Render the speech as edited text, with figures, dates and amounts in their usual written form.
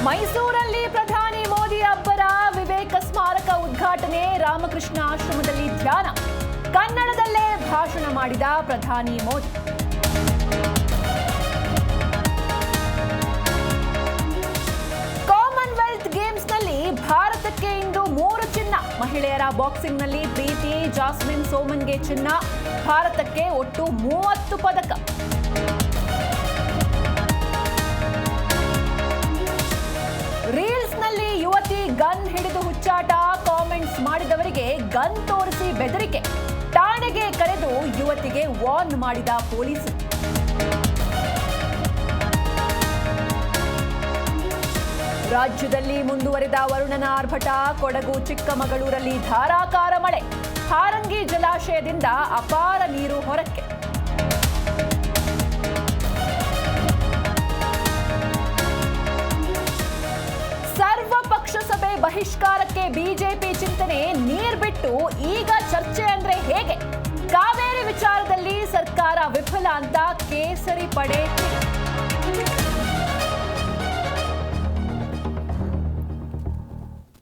ಮೈಸೂರಲ್ಲಿ ಪ್ರಧಾನಿ ಮೋದಿ ಅಬ್ಬರ ವಿವೇಕ ಸ್ಮಾರಕ ಉದ್ಘಾಟನೆ, ರಾಮಕೃಷ್ಣ ಆಶ್ರಮದಲ್ಲಿ ಧ್ಯಾನ. ಕನ್ನಡದಲ್ಲೇ ಭಾಷಣ ಮಾಡಿದ ಪ್ರಧಾನಿ ಮೋದಿ. ಕಾಮನ್ವೆಲ್ತ್ ಗೇಮ್ಸ್ನಲ್ಲಿ ಭಾರತಕ್ಕೆ ಇಂದು 3 ಚಿನ್ನ. ಮಹಿಳೆಯರ ಬಾಕ್ಸಿಂಗ್ನಲ್ಲಿ ಪ್ರೀತಿ ಜಾಸ್ಮಿನ್ ಸೋಮನ್ಗೆ ಚಿನ್ನ. ಭಾರತಕ್ಕೆ ಒಟ್ಟು 30 ಪದಕ. ರೀಲ್ಸ್ನಲ್ಲಿ ಯುವತಿ ಗನ್ ಹಿಡಿದು ಹುಚ್ಚಾಟ, ಕಾಮೆಂಟ್ಸ್ ಮಾಡಿದವರಿಗೆ ಗನ್ ತೋರಿಸಿ ಬೆದರಿಕೆ. ಠಾಣೆಗೆ ಕರೆದು ಯುವತಿಗೆ ವಾರ್ನ್ ಮಾಡಿದ ಪೊಲೀಸರು. ರಾಜ್ಯದಲ್ಲಿ ಮುಂದುವರಿದ ವರುಣನ ಆರ್ಭಟ, ಕೊಡಗು ಚಿಕ್ಕಮಗಳೂರಲ್ಲಿ ಧಾರಾಕಾರ ಮಳೆ. ಹಾರಂಗಿ ಜಲಾಶಯದಿಂದ ಅಪಾರ ನೀರು ಹೊರಕ್ಕೆ. ಸರ್ವಪಕ್ಷ ಸಭೆ ಬಹಿಷ್ಕಾರಕ್ಕೆ ಬಿಜೆಪಿ ಚಿಂತನೆ, ನೀರ್ ಬಿಟ್ಟು ಈಗ ಚರ್ಚೆ ಅಂದ್ರೆ ಹೇಗೆ? ಕಾವೇರಿ ವಿಚಾರದಲ್ಲಿ ಸರ್ಕಾರ ವಿಫಲ ಅಂತ ಕೇಸರಿ ಪಡೆ